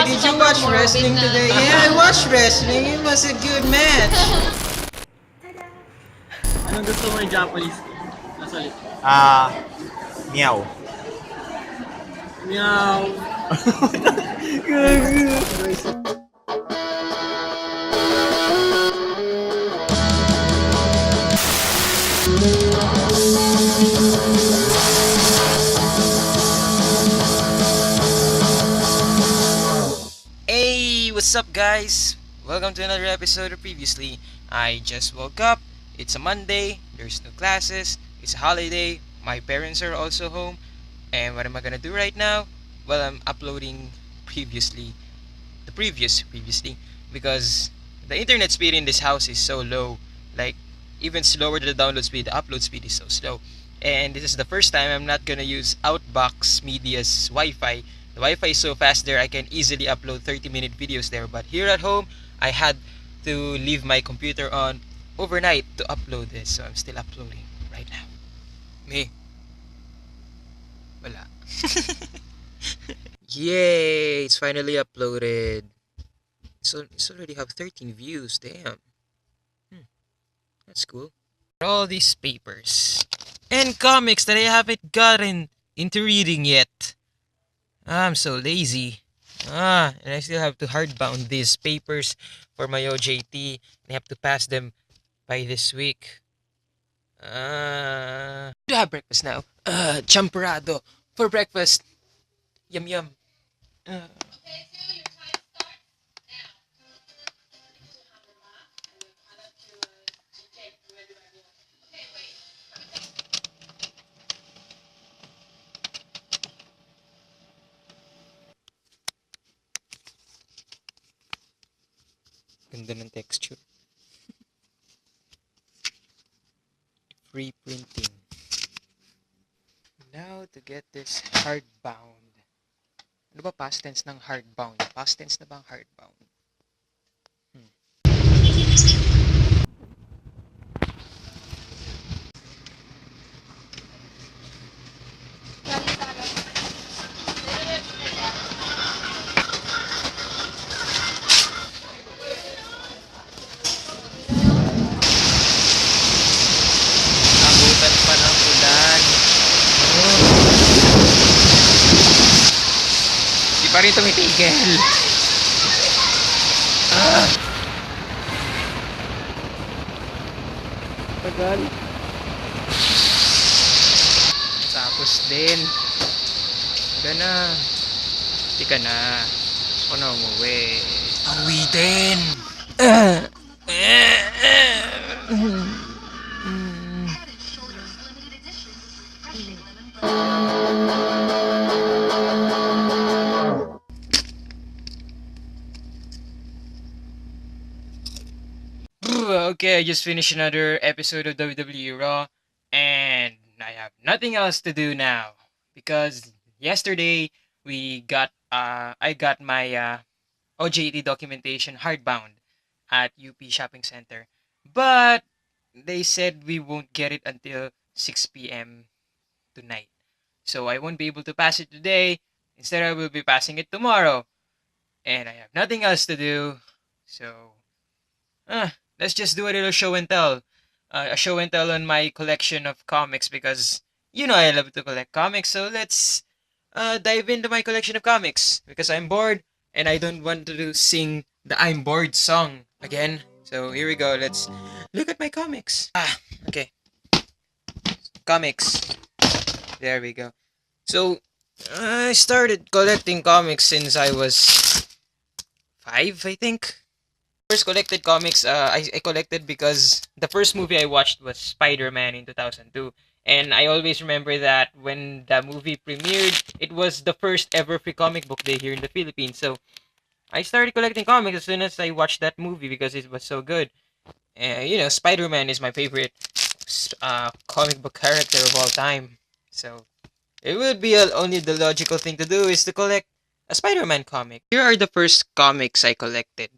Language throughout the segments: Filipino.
Did you watch wrestling today? Yeah, I watched wrestling. It was a good match. Anong gusto mo yung Japanese? Nasalit. Meow. Meow. Hey, what's up, guys? Welcome to another episode of Previously. I just woke up. It's a Monday. There's no classes. It's a holiday. My parents are also home. And what am I gonna do right now? Well, I'm uploading the previous previously, because the internet speed in this house is so low. Like, even slower than the download speed, the upload speed is so slow. And this is the first time I'm not gonna use Outbox Media's Wi-Fi. The Wi-Fi is so fast there, I can easily upload 30-minute videos there. But here at home, I had to leave my computer on overnight to upload this. So I'm still uploading right now. Me. Wala. Yay! It's finally uploaded. So it's already have 13 views. Damn. That's cool. All these papers and comics that I haven't gotten into reading yet. I'm so lazy. And I still have to hardbound these papers for my OJT. I have to pass them by this week. To have breakfast now. Champorado for breakfast. Yum yum. Ganda ng texture. Free printing. Now to get this hardbound. Ano ba past tense ng hardbound? Past tense na ba ang hardbound? Abutan pa ng ulan. Di pa rin tumitigil. Tagal. Tapos din. Ka na. Di ka na. Ako na umuwi. Awitin! Okay, I just finished another episode of WWE Raw, and I have nothing else to do now because yesterday I got my OJT documentation hardbound at UP Shopping Center, but they said we won't get it until 6 p.m. tonight, so I won't be able to pass it today. Instead, I will be passing it tomorrow, and I have nothing else to do, so let's just do a little show and tell. A show and tell on my collection of comics because I love to collect comics. So let's dive into my collection of comics because I'm bored and I don't want to sing the I'm bored song again. So here we go. Let's look at my comics. Okay. Comics. There we go. So I started collecting comics since I was 5, I think. First collected comics I collected because the first movie I watched was Spider-Man in 2002, and I always remember that when the movie premiered, it was the first ever free comic book day here in the Philippines. So I started collecting comics as soon as I watched that movie because it was so good. Spider-Man is my favorite comic book character of all time. So it would be only the logical thing to do is to collect a Spider-Man comic. Here are the first comics I collected.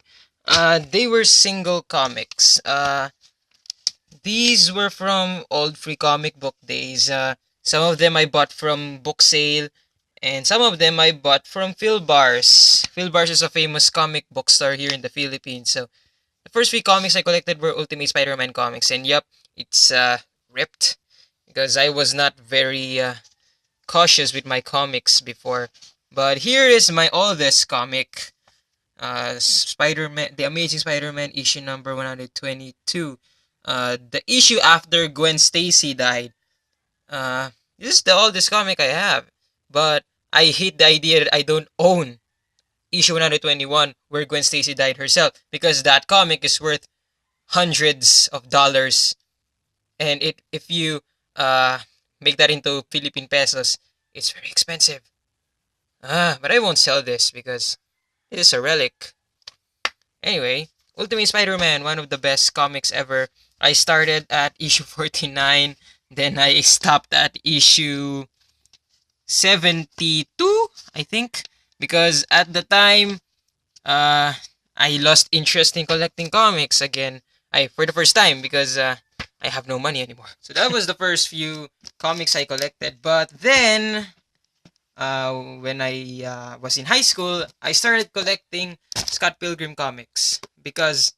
They were single comics. These were from old free comic book days. Some of them I bought from book sale, And some of them I bought from Phil Bars. Phil Bars is a famous comic book store here in the Philippines. So the first three comics I collected were Ultimate Spider-Man comics. And yup, it's ripped because I was not very cautious with my comics before. But here is my oldest comic. Spider-Man, The Amazing Spider-Man issue number 122. The issue after Gwen Stacy died. This is the oldest comic I have. But I hate the idea that I don't own issue 121 where Gwen Stacy died herself because that comic is worth hundreds of dollars. And if you make that into Philippine pesos, it's very expensive. But I won't sell this because it is a relic. Anyway, Ultimate Spider-Man, one of the best comics ever. I started at issue 49, then I stopped at issue 72, I think, because at the time, I lost interest in collecting comics again. For the first time because I have no money anymore. So that was the first few comics I collected. But then, when I was in high school, I started collecting Scott Pilgrim comics because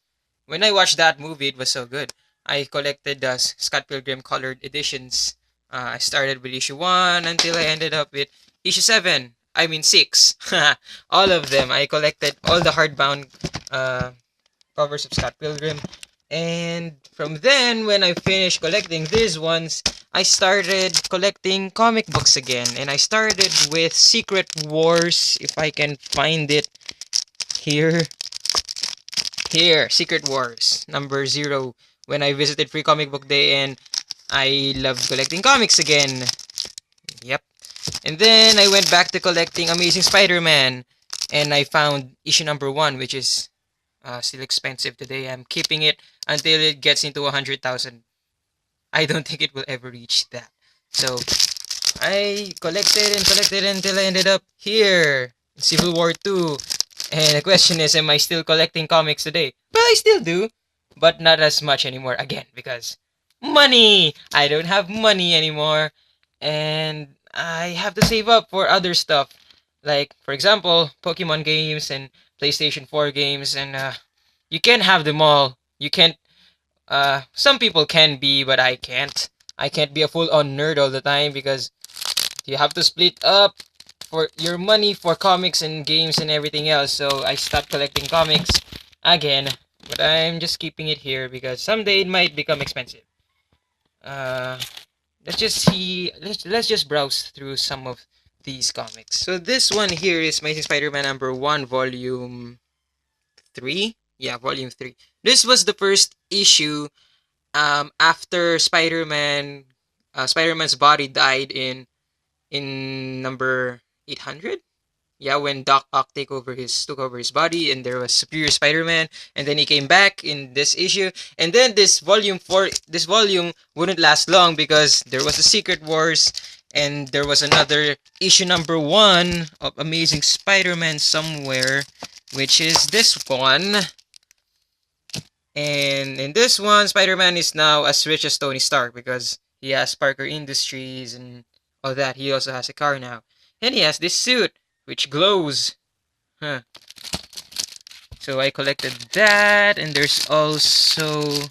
when I watched that movie, it was so good. I collected the Scott Pilgrim colored editions. I started with issue 1 until I ended up with issue 7. I mean 6. All of them. I collected all the hardbound covers of Scott Pilgrim. And from then, when I finished collecting these ones, I started collecting comic books again. And I started with Secret Wars, if I can find it here. Here, Secret Wars, number 0. When I visited Free Comic Book Day and I loved collecting comics again. Yep. And then I went back to collecting Amazing Spider-Man. And I found issue number 1, which is still expensive today. I'm keeping it until it gets into 100,000. I don't think it will ever reach that. So, I collected and collected until I ended up here, in Civil War 2. And the question is, am I still collecting comics today? Well, I still do, but not as much anymore. Again, because money! I don't have money anymore. And I have to save up for other stuff. Like, for example, Pokemon games and PlayStation 4 games. And you can't have them all. You can't. Some people can be, but I can't. I can't be a full-on nerd all the time because you have to split up for your money for comics and games and everything else. So I stopped collecting comics again, but I'm just keeping it here because someday it might become expensive. Let's just see. Let's just browse through some of these comics. So this one here is Amazing Spider-Man number 1, volume 3. Yeah, volume 3. This was the first issue after Spider-Man's body died in number 800. Yeah, when Doc Ock took over his body and there was Superior Spider-Man, and then he came back in this issue. And then this volume wouldn't last long because there was a Secret Wars and there was another issue number 1 of Amazing Spider-Man somewhere, which is this one. And in this one, Spider-Man is now as rich as Tony Stark because he has Parker Industries and all that. He also has a car now. And he has this suit, which glows. Huh. So I collected that. And there's also...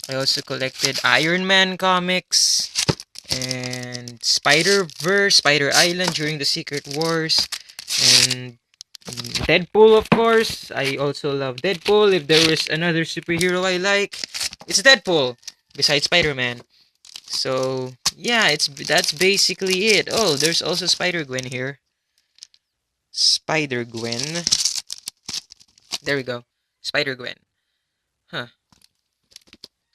I also collected Iron Man comics. And Spider-Verse, Spider Island during the Secret Wars. And Deadpool, of course. I also love Deadpool. If there was another superhero I like, it's Deadpool. Besides Spider-Man. So, yeah, that's basically it. Oh, there's also Spider-Gwen here. Spider-Gwen. There we go. Spider-Gwen. Huh.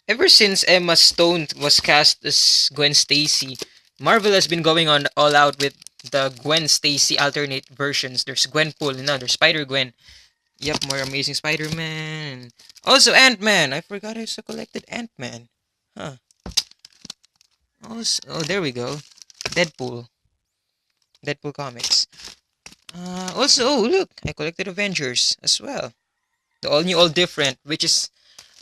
Ever since Emma Stone was cast as Gwen Stacy, Marvel has been going on all out with the Gwen Stacy alternate versions. There's Gwenpool and now there's Spider-Gwen. Yep, more Amazing Spider-Man. Also Ant-Man. I forgot I also collected Ant-Man. Huh. Also, oh, there we go. Deadpool. Deadpool comics. Also, oh look, I collected Avengers as well. The all new, all different, which is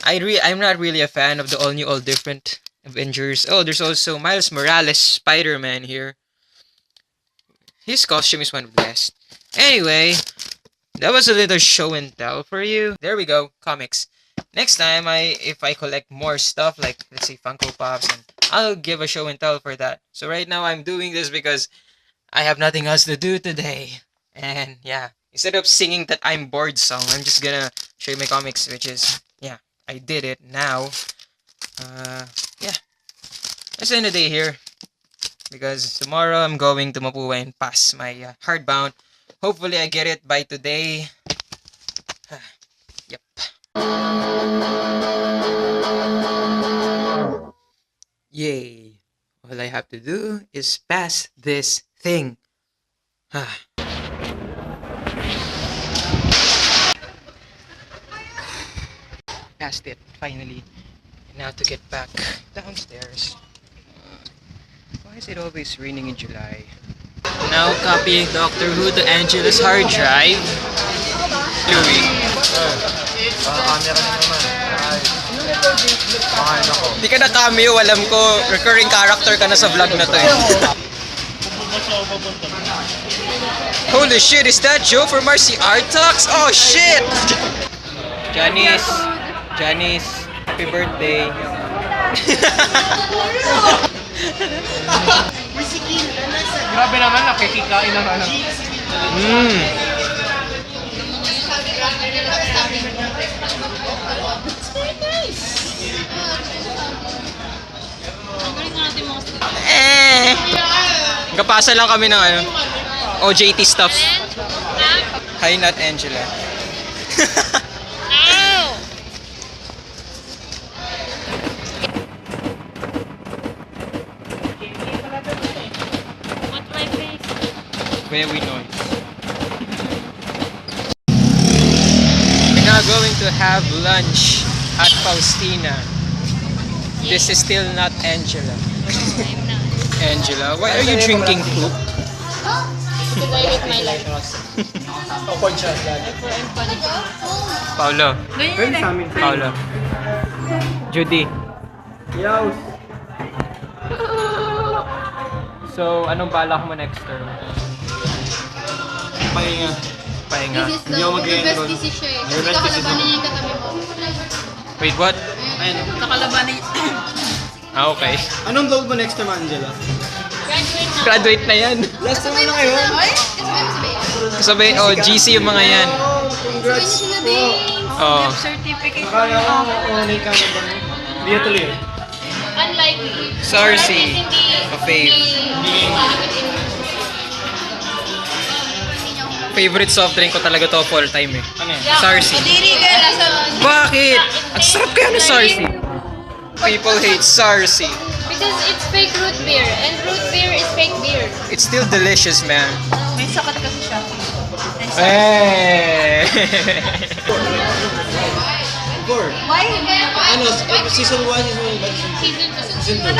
I'm not really a fan of the all new, all different Avengers. Oh, there's also Miles Morales Spider-Man here. his costume is one of the best. Anyway, that was a little show and tell for you. There we go, comics. Next time, if I collect more stuff, like, let's say, Funko Pops, and I'll give a show and tell for that. So right now, I'm doing this because I have nothing else to do today. And, yeah, instead of singing that I'm bored song, I'm just gonna show you my comics, which is, yeah, I did it now. Yeah. Let's end the day here. Because tomorrow, I'm going to Mapua and pass my hardbound. Hopefully, I get it by today. Yep. Yay. All I have to do is pass this thing. Passed it, finally. And now to get back downstairs. Why is it always raining in July? Now copying Doctor Who to Angela's hard drive. Louie. Camera na naman. Ay, ako. Di ka na cameo, alam ko. Recurring character ka na sa vlog na to eh. Holy shit, is that Joe from RC Art Talks? Oh shit! Janice, happy birthday. Grabe naman, nakikikain na lang. Kapasa lang kami ng ano, OJT stuff. Hi, not Angela. Very noise. We're now going to have lunch at Faustina. This is still not Angela. I'm not. Angela, why are you drinking poop? Because I hate my life. Therefore, I'm punished. Paolo. Judy. So, anong balak mo next term? Pahinga. This is the best decision siya eh. Kasi kakalabanin niya yung katabi mo. Wait, what? Ayun, kakalabanin niya. Okay. Anong goal mo next time, Angela? Graduate na. Graduate na yan. Last time na ngayon. Ay, kasabay mo sabihin. Sabay, GC yung mga yan. Sabay niya sila din. Oh. Certificate. Kaya ako, makunay ka na ba? Hindi na tuloy. Unlikely. Sarsi. A fave. Favorite soft drink ko talaga to of all time eh. Ano yan? Sarsi. Kadiri ka nasa... Bakit? Ang sarap kaya ng Sarsi. People hate Sarsi. Because it's fake root beer. And root beer is fake beer. It's still delicious, man. May sakat kasi siya. Hey! Why? Ano, season 1, season 2. Season 2.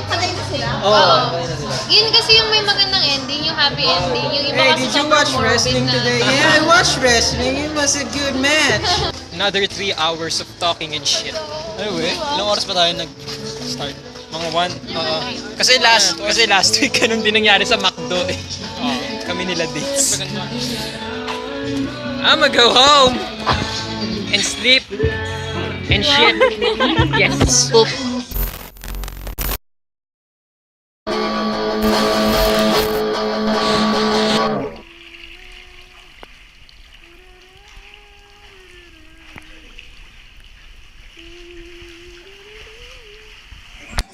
Patay na sila? Oo. Yun kasi yung may magandang ending, yung happy ending. Yung iba Hey, kasi did you sobrang watch morbid wrestling na. today? Yeah, I watched wrestling. It was a good match. Another 3 hours of talking and shit. Anyway, ilang oras pa tayo nag-start? Mga 1. Kasi last week ganun din nangyari sa McDo eh. Kami nila dates. I'ma go home and sleep and shit. Yes.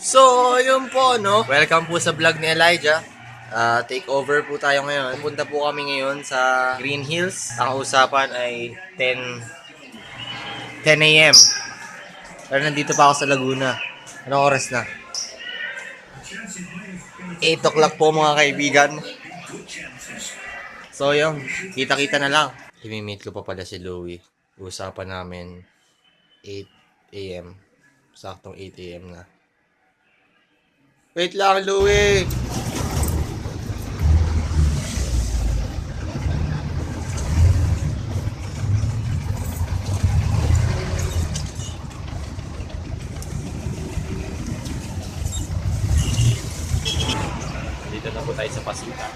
So, yun po, no? Welcome po sa vlog ni Elijah. Takeover po tayo ngayon. Punta po kami ngayon sa Greenhills. Ang usapan ay 10 a.m. Pero nandito pa ako sa Laguna. Anong oras na? 8 o'clock po mga kaibigan. So yun, kita-kita na lang. I-meet ko pa pala si Louie. Usapan namin 8 a.m. Saktong 8 a.m. na. Wait lang, Louie! Dito na po tayo sa Pasita.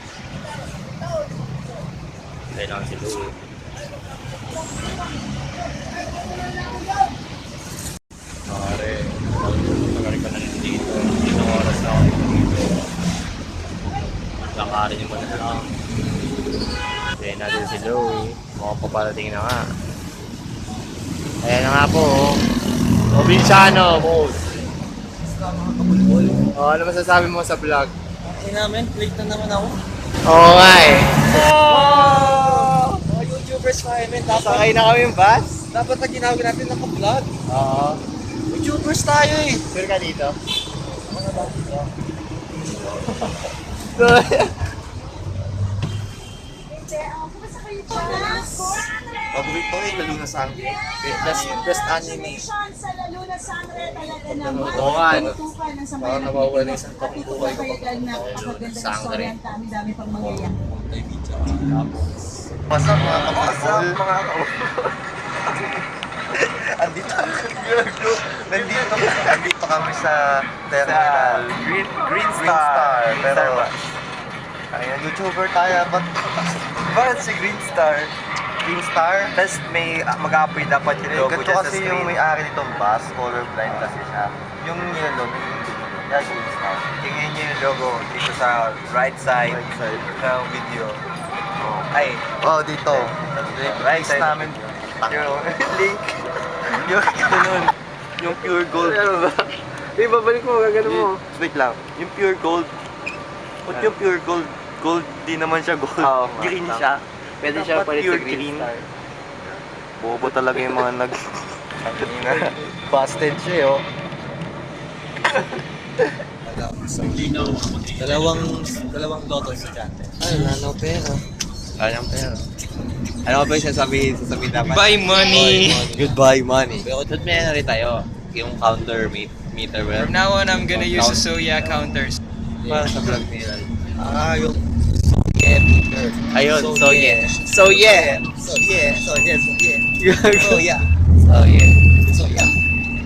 Pare, tagal ka na rin dito. Ilang oras na ako dito. Lakarin yung muna lang. Then natin si Louie. Mukhang paparating na nga. Ayan na nga po. Provinciano, boss. Oh, ano masasabi mo sa vlog? Ay namin, late na naman ako. Oo nga eh. Mga YouTubers pa namin, Sakay na kami yung bus. dapat na ginawin natin naka-vlog. Oo. YouTubers tayo eh. Sure ka dito? Paborito ko yung lalo na sangre. Best anime. Sa lalo na sangre talaga naman. Oo nga, ano? Parang nawawala isang tapong buhay ko pag Sangre. Ang dami-dami pang mangyayari. What's up mga kapasal? Nandito kami sa terminal. Green Star. Pero, ayun, YouTuber tayo. Bakit si Green Star? Green Star? Tapos may mag-apoy dapat yung logo dyan sa screen. Kasi yung may-ari nitong bus, colorblind kasi siya. Yung yellow, yung Green Star. Tingnan niyo yung logo dito sa right side ng video. Ay, dito. Right side namin. Yung link. Yung ganun. Yung pure gold. Ano ba? Babalik mo, gagano mo. Wait lang. Yung pure gold. Ba't yung pure gold? Gold, di naman siya gold. Green siya. Pwede siya palit sa green. Bobo talaga yung mga busted siya eh, oh. Dalawang loto sa dyan. Ay, nanaw pera. Anong pera? Ano ba yung sasabihin dapat? Buy money! Goodbye money. Pero doon may ano rin tayo. Yung counter meter. From now on, I'm gonna use the Soya counters. Para sa vlog nila. Yung Ayun, so yeah. So yeah.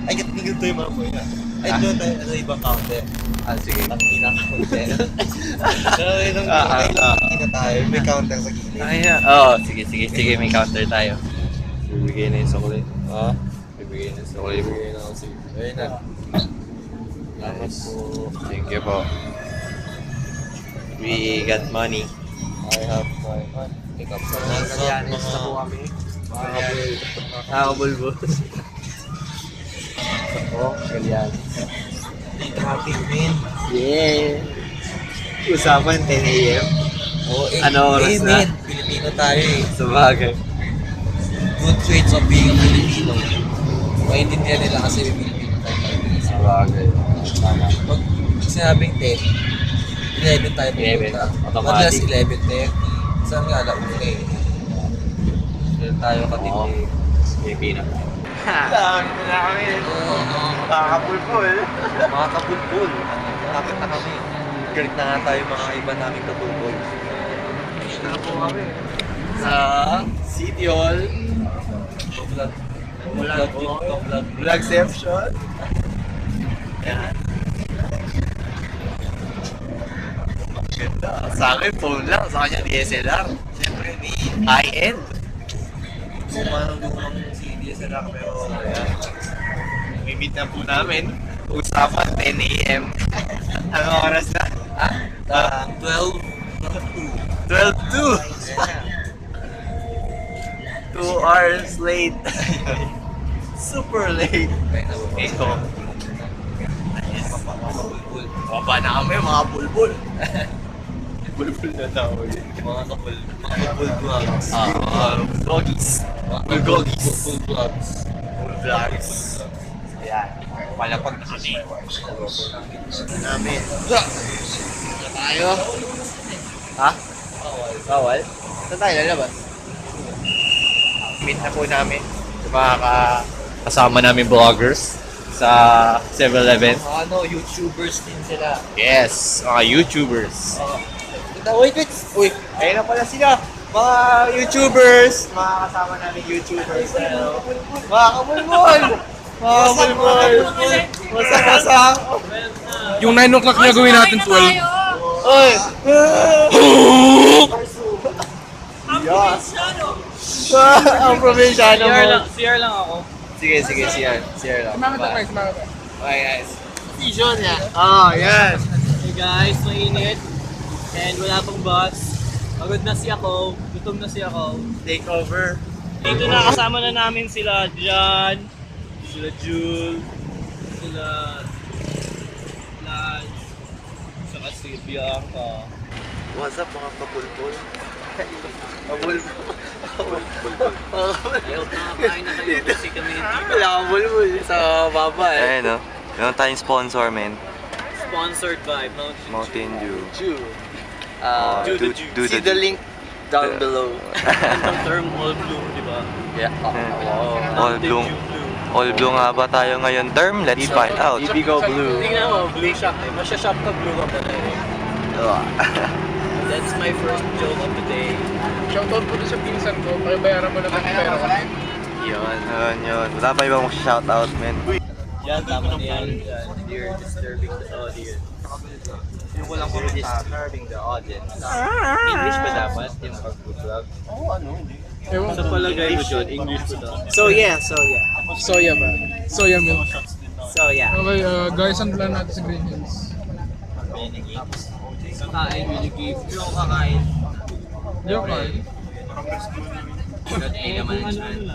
Ay, tingin to yung mga po yan. Ay, doon tayo, ibang counter. Sige. Ang ina-counter. So, nung kita tayo, may counter sa gilid. Sige, may counter tayo. Bibigay na yung sukli. Bibigay na yung sukli. Ayun na. Nice. Thank you po. We got money. I have my money. Pick up sa mga kami. Nakakabulbos. Ganyan. Traffic man. Yeah. Usapan 10 a.m. Ano oras na? Pilipino tayo eh. Sabagay. Good traits of being a Filipino. Maintindihan nila kasi Filipino tayo. Sabagay. Tama. Pag sinabing 10, 11 tayo pupunta. Madalas 11:30. Saan nga alauna eh. Doon tayo katindi. Pilipino. Dami na kami. Makakapulpul. Mga kabulbul. Lapit na kami. Galit na nga tayo mga iba naming katulbol. Na po kami. Sa City Hall. Vlogception. Yan. Ganda. Sa akin, phone lang. Sa kanya, DSLR. Siyempre, high-end. Lumang CD sa lang pero ayan. May-meet na po namin. Usapan 10 a.m. Ano oras na? 12:02. 2 hours late. Super late. Ito. Baba na kami, mga bulbul. Bulbul na tao yun. Mga kabulbul vlogs. Goggies. Goggies. Bulbul vlogs. Vlogs. Ayan. Palapag na kami. Namin. Tayo. Ha? Bawal. Saan tayo lalabas? Meet na po namin yung mga kasama namin vloggers sa 7-Eleven. YouTubers din sila. Yes, mga YouTubers. Wait. Uy, ayun na pala sila. Mga YouTubers. Mga kasama namin YouTubers. Mga kabulbol. Mga kabulbol. Wasak. Yung 9 o'clock na gawin natin 12. Oy! Yes! Ang probinsyano mo. CR lang ako. Sige, CR lang. Sumama to. Okay, guys. Vision niya. Yes. Hey guys, mainit. And wala pang bus. Pagod na si ako. Gutom na si ako. Takeover. Dito na kasama na namin sila John, sila Jul, sila Lance, saka si Bianca. What's up mga kapulpul? Ayaw na kain na kayo kasi kami hindi Wala kang bulbul sa baba Ayun no. Meron tayong sponsor, men. sponsored by Mountain Dew. Jew. Do See the link down below. Ang term all blue, di ba? Yeah. All blue. All blue nga ba tayo ngayon term? Let's find out. Ibigo blue. Tingnan mo, blue shot eh. Masya-shot ka, blue ka pala eh. That's my first joke of the day. Shoutout po sa pinsan ko, pakibayaran mo naman yung pera ko. Yun. Wala pa ibang shoutout, men. Yan, tama na yan. You're disturbing the audience. Yung walang disturbing the audience. English ba dapat yung pag-vlog? Ewan Sa palagay mo, John, English ba dapat? Soya. Soya ba? Soya milk. Soya. Okay, guys, ang plan natin sa Greenhills. Kakain, binigay. Yung kakain. Okay. Ay naman ang chan.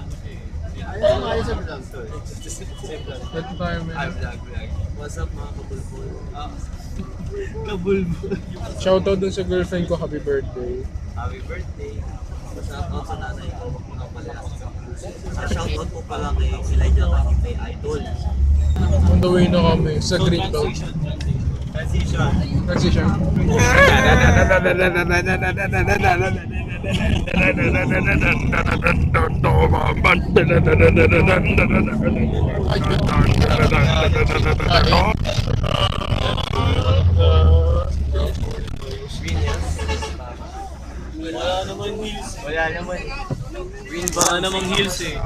Ito tayo, man. What's up mga kabulbul? Kabulbo. Shoutout dun sa girlfriend ko, happy birthday. Happy birthday. Shout out sa nanay ko. Shout out po pala kay Elijah Cajipe, idol. On the way na kami sa Greenhills. Transition. Wala naman hills. Green Baka namang hills eh.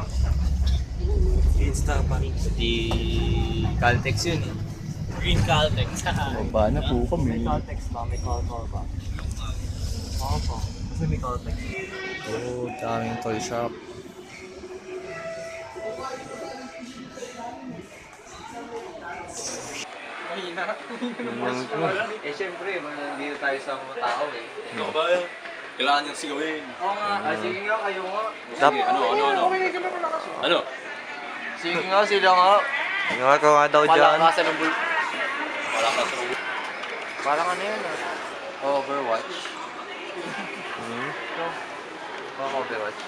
Green Star pa rin. Di Caltex yun eh. Green Caltex. Baba na po kami. May Caltex ba? May Caltex ba? Oo po. Kasi may Caltex. Oh, daming toy shop. Eh syempre, nandito tayo sa mga tao eh. Ikaw ba? Kailangan niyang sigawin. Oo nga. Sige nga, kayo nga. Sige, ano? Ano? Sige nga, sila nga. Yung ako nga daw dyan. Palakasan ng bul... Malakas ng Parang ano yun ah? Overwatch. Parang Overwatch.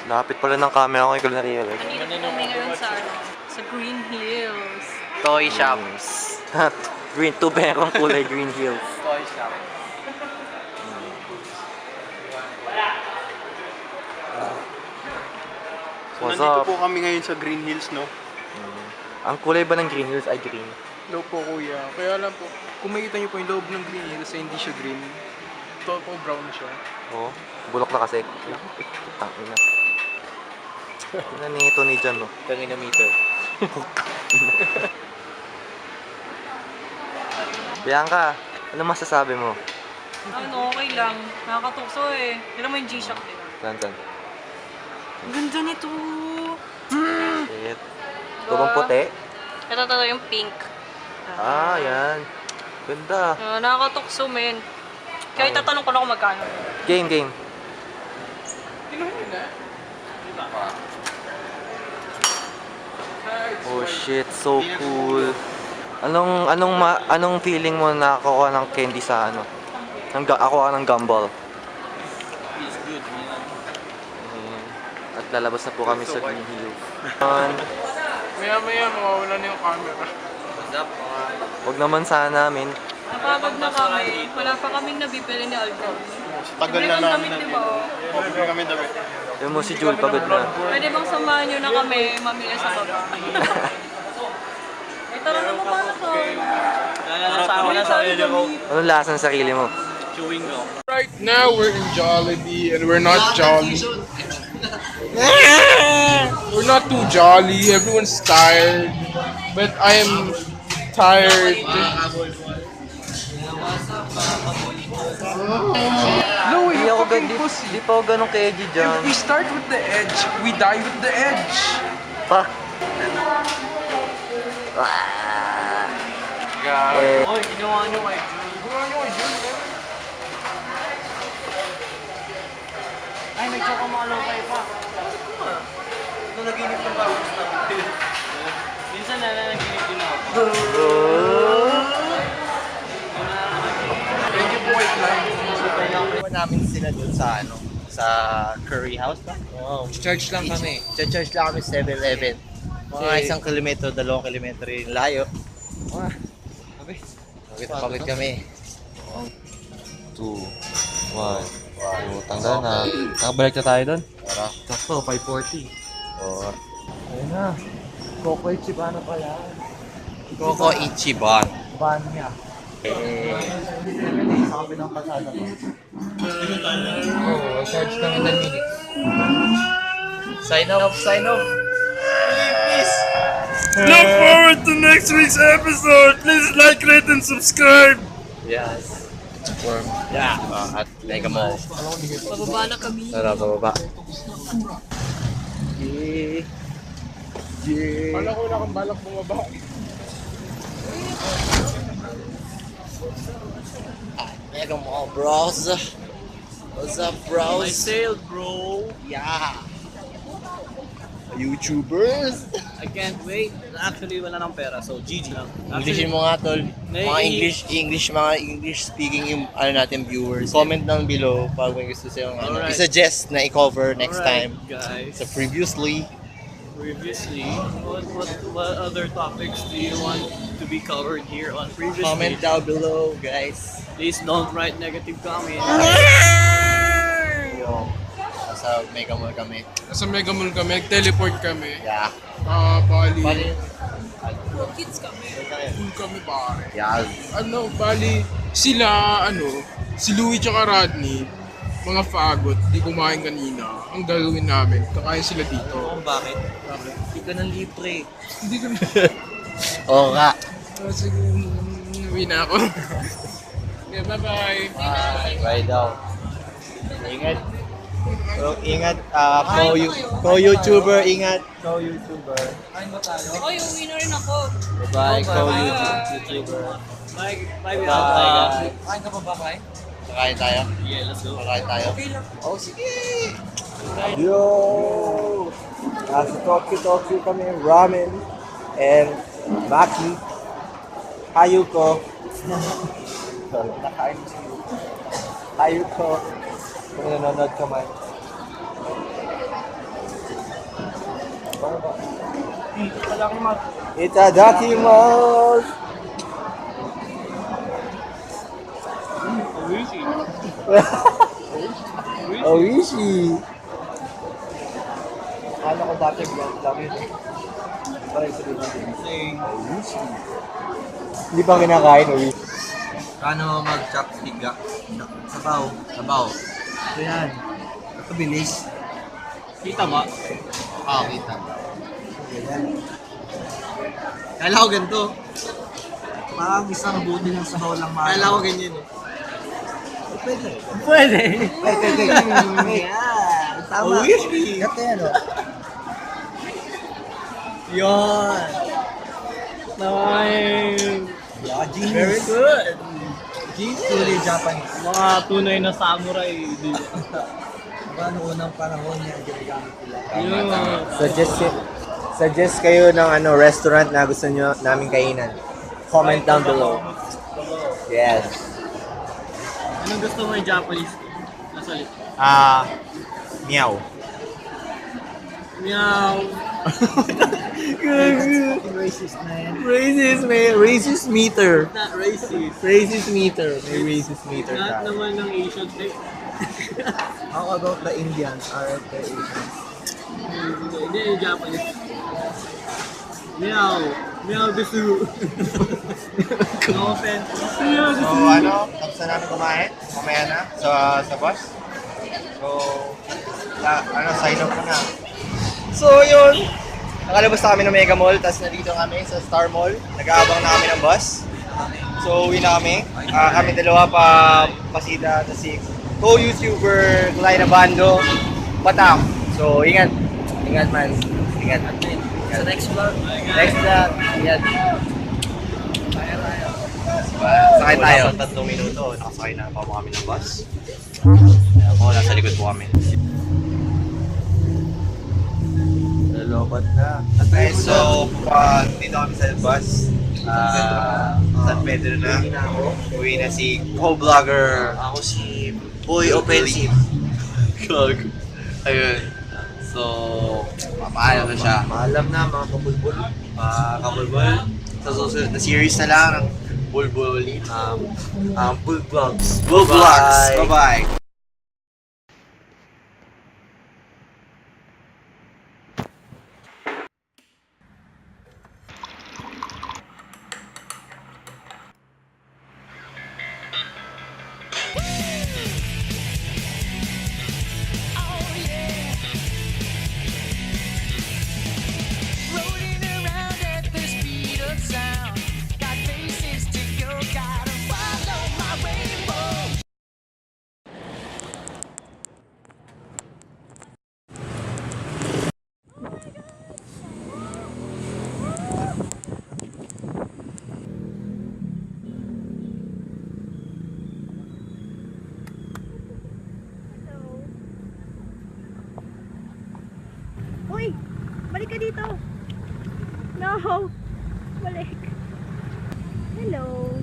Lapit pala ng camera ko, ikaw na-realize. Nandito kami ngayon sa Greenhills. Toy shops. Green, tuberong kulay Green Hills. Toy shop. What's Nandito up? po kami ngayon sa Greenhills, no? Ang kulay ba ng Green Hills ay green? Hello po, kuya. Kaya lang po, kung makita niyo po yung loob ng Greenhills ay hindi siya green. Ito po, brown siya. Oo. Bulok na kasi. Tangina. Nanito ni Jan, no? Kangina meter. Bianca, ano masasabi mo? Ano, okay lang. Nakakatukso eh. Tignan mo yung G-Shock din. San? Ang ganda nito. Shit. Ito bang puti? Ito yung pink. Ah, yan. Ganda. Nakakatukso, men. Kaya itatanong ko na kung magkano. Game. Oh shit, so cool. Anong feeling mo na nakakuha ng candy sa ano? Ako ng gumball. Feels good, man. At lalabas na po kami sa Green Hills. Maya-maya, mawawala na yung camera. What's up mga... Wag naman sana namin. Napagod na kami. Wala pa kaming nabibili ni Alvin. Tagal na Libre kang namin. damit, di ba? Libre kami dapat. Yung mo si Jul, pagod na. Pwede bang samahan nyo na kami mamili sa baba? Ay, tara na mukha na to. Nasama na sa video ko. Anong lasa ng sarili mo? Chewing gum. Right now, we're in Jollibee and we're not jolly. We're not too jolly. Everyone's tired. But I am tired. Louie, Di pa ako ganun kay Edgy If we start with the edge, we die with the edge. Pa. Oy, ginawa nyo kay Ay, may chocomalokay pa. Nung naginip ng bagos na. Minsan nanaginip din ako. Thank you po, White Line. Namin sila dun sa sa Curry House ba? Wow. Charge lang kami. Charge lang kami 7-Eleven. Mga 1 kilometro, 2 kilometro yung layo. Pagod kami. 2, 1. Tanggal na. Nakabalik na tayo doon? Tara. Sakto, 5:40. Oo. Ayun na. Coco Ichiban na pala. Coco Ichiban. Ban niya. Sa kabilang pasada ko. Oh, charge lang 10 minutes. Sign off. Please. Look forward to next week's episode. Please like, rate, and subscribe. Yes. Yeah. At Mega Mall. Pababa na kami. Tara, bababa. Balak ko na kung balak bumaba. Mega Mall, bros. What's up, My bros? sale, bro. Yeah. YouTubers. I can't wait. Actually, wala nang pera, so GG lang. Englishin mo nga, tol. Mga Nai- English speaking yung natin viewers. Comment down below pag may gusto silang Alright. i-suggest na i-cover next Alright, time. guys. So previously, what other topics do you want to be covered here on previously? comment down below, guys. Please don't write negative comments. Yo, nasa Mega Mall kami. Nasa Mega Mall kami, nag-teleport kami. Yeah. Bali. Bali. Full kami pare. Yeah. Bali, sila, si Louie tsaka Rhadney, mga fagot, di kumain kanina. Ang gagawin namin, kakain sila dito. Bakit? Hindi ka nang libre. Hindi ko na. Oo nga. Sige, uwi na ako. Okay, bye-bye. Bye daw. Ingat. So, ingat. Co-YouTuber, ingat. Co-YouTuber. Oy, uwi na rin ako. Bye-bye, co-YouTuber. Bye, Bye. Kain ka pa ba, Kai? Kakain tayo? Yeah, let's go. Kakain tayo? Oh, sige! Yo! Nasa Tokyo kami, ramen, and maki. Hayuko. Nakain mo si Hayuko. Kung nanonood ka man. Itadakimasu! Oishi! Ano ko dati vlog lang yun eh. Parang sabihin natin. Oishi! Hindi pa kinakain, Oishi. Paano mag-chopstick ka? Sabaw. Ito yan. Ito bilis. Kita mo? Oo, kita. Ganyan. Kala ko ganito. Parang isang buti ng sabaw lang maaari. Kala ko ganyan eh. Pwede. Pwede. Pwede. Yan. Tama. Oishi. Gato yan, o. Yun. Nice. Yeah, genius. Very good. Truly Japanese. Mga tunay na samurai. Di ba? Paano unang panahon niya ginagamit nila? Yun. Suggest kayo ng restaurant na gusto nyo namin kainan. Comment down below. Yes. Anong gusto mo yung Japanese? Nasalit. Meow. Meow. Racist na yan. Racist, may racist meter. Not racist. Racist meter. May racist meter Lahat tayo. naman ng Asian thing. How about the Indians? Are the Asians? Hindi yung Japanese. Meow. Meow desu. No offense. Meow So desu. tapos na namin kumain. Mamaya na sa bus. So, sign up ko na. So, yun. Nakalabas na kami ng Mega Mall, tapos nandito kami sa Star Mall. Nag-aabang na kami ng bus. So, uwi na kami. Kami dalawa pa pasida, tapos si co-YouTuber Kulay na Bando, Patak. So, ingat. Ingat man. Ingat. Sa next vlog. Next vlog. Ingat. Sakay tayo. Wala pa 3 minuto, nakasakay na pa kami ng bus. Kaya po, nasa likod po kami. Lalobat na. Okay, so, dito kami sa bus. San Pedro na. Uwi na si co-vlogger. Ako si Boy Opeli. Ayun. So, papaalam na siya. Maalam na mga kabulbul. Kabulbul. Sa susunod na series na lang ng Bulbul ulit. Bull vlogs. Bull Vlogs. Bye-bye. Rolling around at the speed of sound. Got places to go, gotta follow my rainbow. Uy! Balik ka dito! No! Balik! Hello!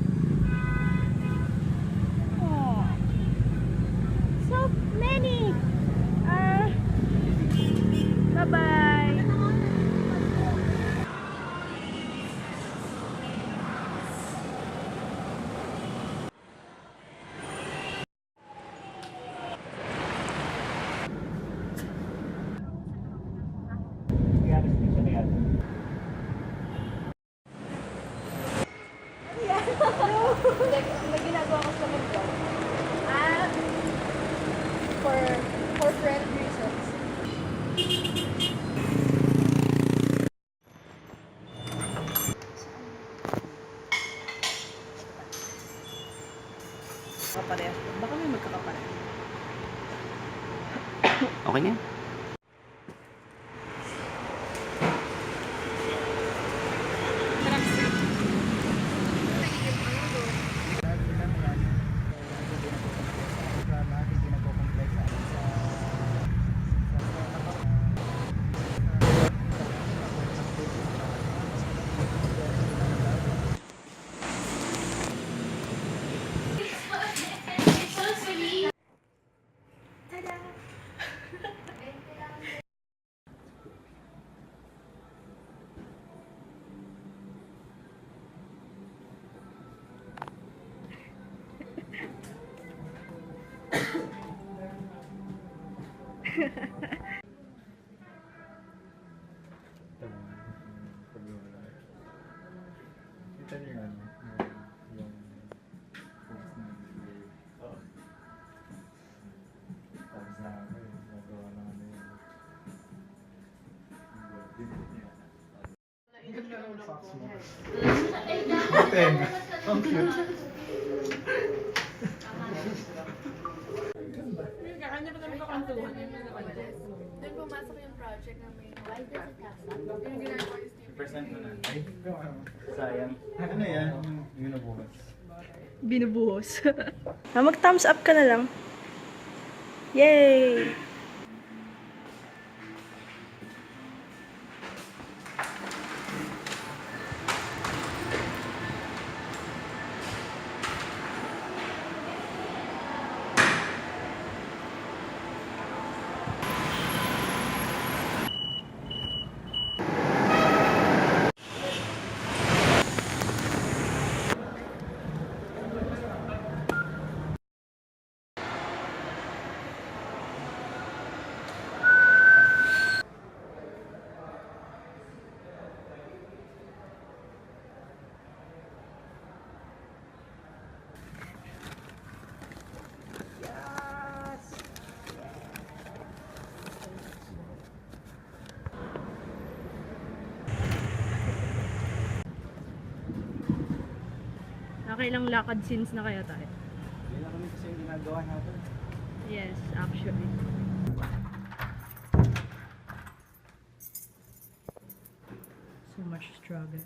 Oh. So many! Bye-bye! May ginagawa ko sa mundo. For friend reasons. Kaparehas. Baka may magkakaparehas. Okay na. Doon pumasok yung project na may why does it have that? Yung ginagawa ni Steve. Percent mo na. Ay, sayang. Ano yan? Yung nabukas. Binubuhos. Mag-thumbs up ka na lang. Yay! Nakailang lakad scenes na kaya tayo? Hindi na kami kasi yung ginagawa natin. Yes, actually. So much struggle.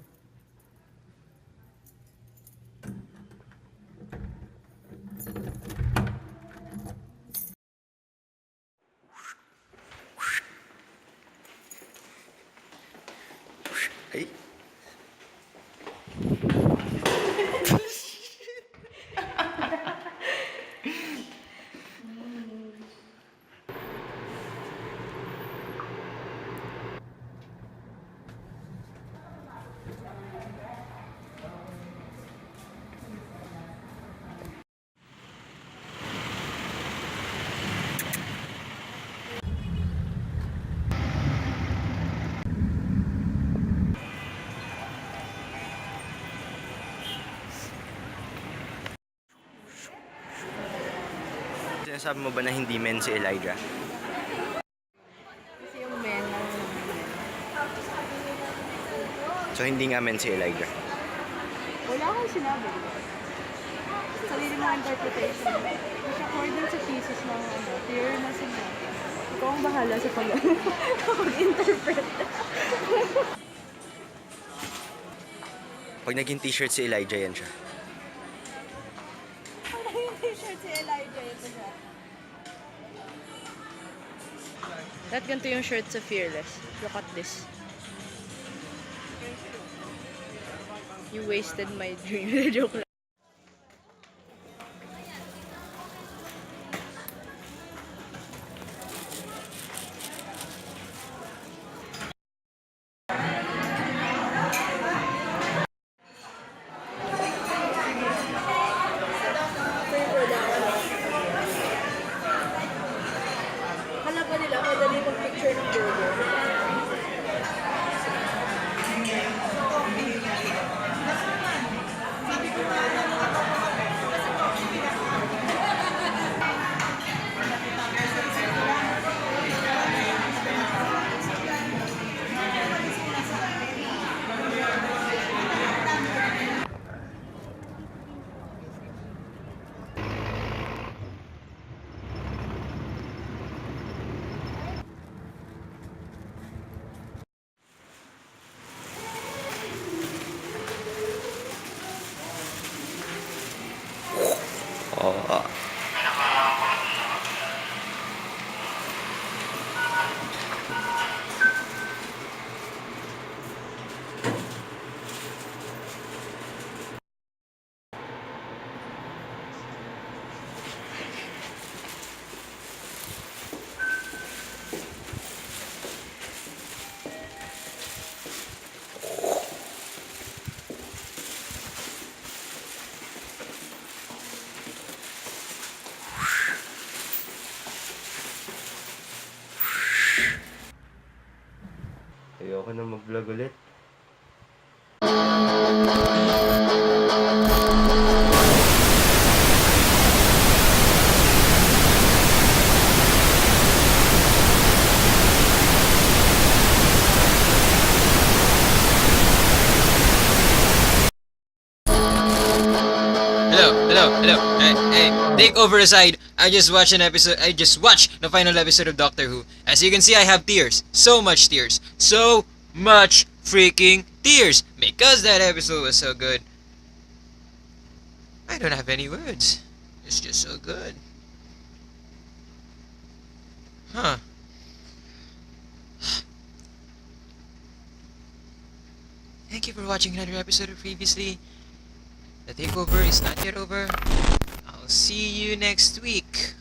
Ay. Sinasabi mo ba na hindi men si Elijah? Kasi yung men, So hindi nga men si Elijah. wala akong sinabi. Sarili mong interpretation. Kasi according sa thesis ng theory na sinabi. Ikaw ang bahala sa pag-interpret. Pag naging t-shirt si Elijah, yan siya. Yung t-shirt si Elijah, ito siya. That ganito yung shirt sa Fearless. Look at this. You wasted my dream. Joke lang. Hala ba nila madali mag-picture ng burger? Oo. Ayoko na mag-vlog ulit. Hello. Hey, Takeover aside, I just watched the final episode of Doctor Who. As you can see, I have tears. So much tears. So much freaking tears. Because that episode was so good. I don't have any words. It's just so good. Huh. Thank you for watching another episode of Previously. The takeover is not yet over. I'll see you next week.